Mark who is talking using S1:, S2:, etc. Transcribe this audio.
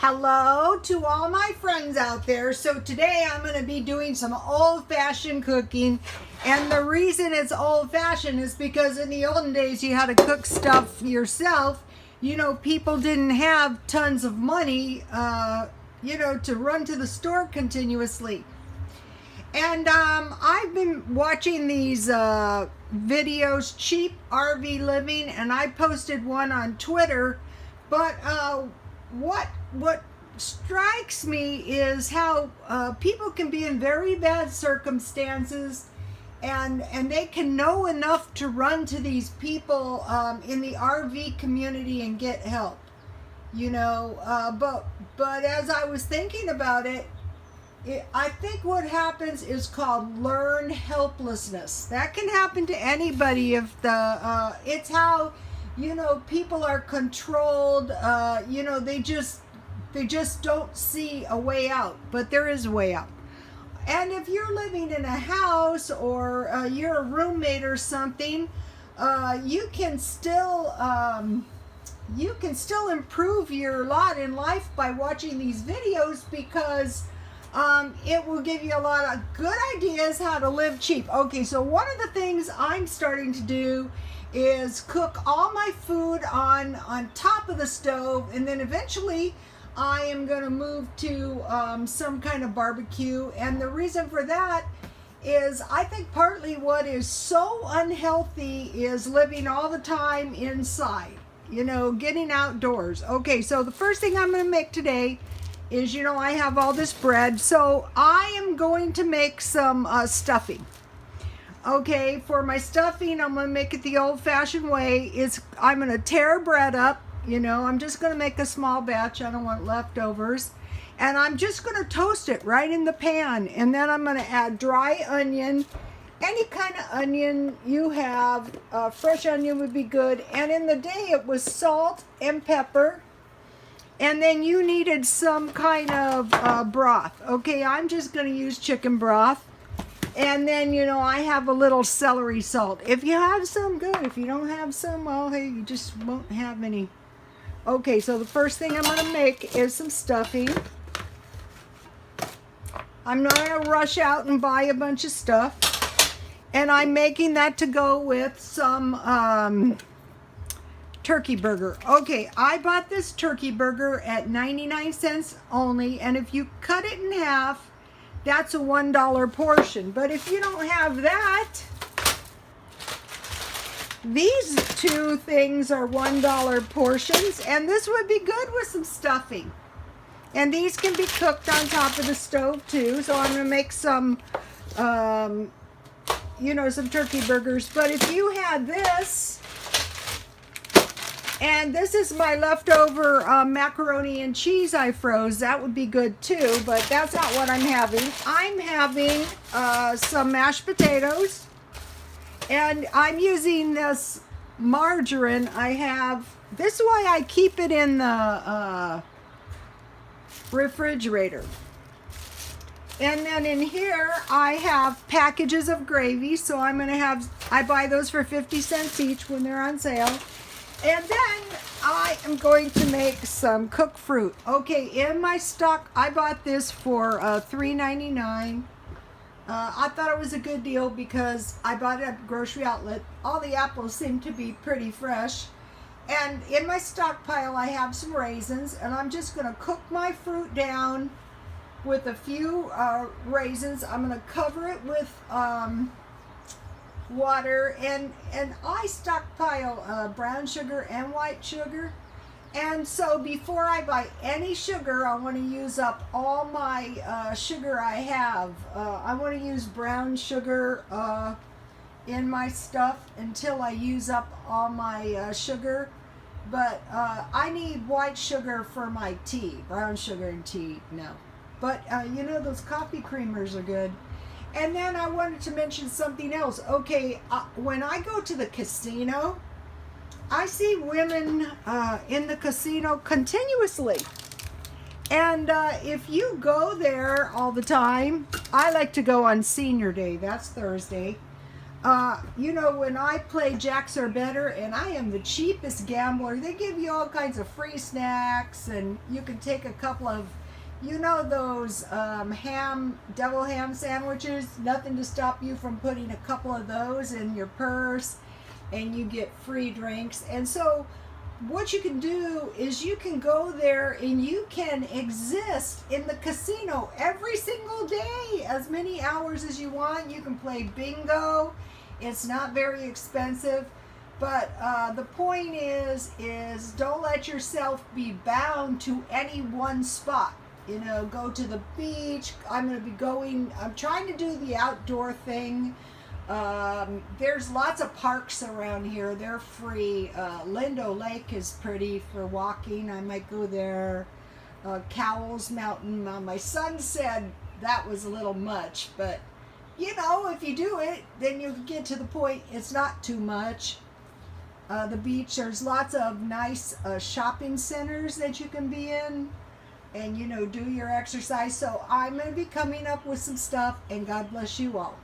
S1: Hello to all my friends out there. So today I'm going to be doing some old-fashioned cooking, and the reason it's old-fashioned is because in the olden days you had to cook stuff yourself. You know, people didn't have tons of money, to run to the store continuously. And I've been watching these videos, Cheap RV Living, and I posted one on Twitter. But what strikes me is how people can be in very bad circumstances, and they can know enough to run to these people in the RV community and get help. But as I was thinking about it, I think what happens is called learned helplessness. That can happen to anybody if it's how people are controlled. They just don't see a way out, but there is a way out. And if you're living in a house or you're a roommate or something, you can still improve your lot in life by watching these videos, because it will give you a lot of good ideas how to live cheap. Okay, so one of the things I'm starting to do is cook all my food on top of the stove, and then eventually I am going to move to some kind of barbecue. And the reason for that is I think partly what is so unhealthy is living all the time inside, getting outdoors. Okay, so the first thing I'm going to make today is, I have all this bread, so I am going to make some stuffing. Okay, for my stuffing, I'm going to make it the old-fashioned way. I'm going to tear bread up. I'm just going to make a small batch. I don't want leftovers. And I'm just going to toast it right in the pan. And then I'm going to add dry onion. Any kind of onion you have. Fresh onion would be good. And in the day, it was salt and pepper. And then you needed some kind of broth. Okay, I'm just going to use chicken broth. And then, I have a little celery salt. If you have some, good. If you don't have some, well, hey, you just won't have any. Okay, so the first thing I'm going to make is some stuffing. I'm not going to rush out and buy a bunch of stuff. And I'm making that to go with some turkey burger. Okay, I bought this turkey burger at 99 cents only. And if you cut it in half, that's a $1 portion. But if you don't have that, these two things are $1 portions, and this would be good with some stuffing. And these can be cooked on top of the stove too. So I'm going to make some, some turkey burgers. But if you had this, and this is my leftover macaroni and cheese I froze, that would be good too, but that's not what I'm having. I'm having some mashed potatoes, and I'm using this margarine I have. This is why I keep it in the refrigerator. And then in here I have packages of gravy, so I buy those for 50 cents each when they're on sale. And then I am going to make some cooked fruit. Okay, in my stock, I bought this for $3.99. I thought it was a good deal because I bought it at the grocery outlet. All the apples seem to be pretty fresh. And in my stockpile, I have some raisins, and I'm just going to cook my fruit down with a few raisins. I'm going to cover it with water, and I stockpile brown sugar and white sugar. And so before I buy any sugar, I want to use up all my sugar I have. I want to use brown sugar in my stuff until I use up all my sugar. But I need white sugar for my tea. Brown sugar and tea, no. But those coffee creamers are good. And then I wanted to mention something else. Okay, when I go to the casino, I see women in the casino continuously. And if you go there all the time, I like to go on senior day. That's Thursday. You know, when I play Jacks Are Better, and I am the cheapest gambler, they give you all kinds of free snacks, and you can take a couple of, you know, those devil ham sandwiches. Nothing to stop you from putting a couple of those in your purse, and you get free drinks. And so what you can do is you can go there and you can exist in the casino every single day, as many hours as you want. You can play bingo. It's not very expensive, but the point is don't let yourself be bound to any one spot. You know, go to the beach. I'm trying to do the outdoor thing. There's lots of parks around here. They're free. Lindo Lake is pretty for walking. I might go there. Cowles Mountain. My son said that was a little much, but you know, if you do it, then you get to the point it's not too much. The beach, there's lots of nice shopping centers that you can be in and, you know, do your exercise. So I'm going to be coming up with some stuff, and God bless you all.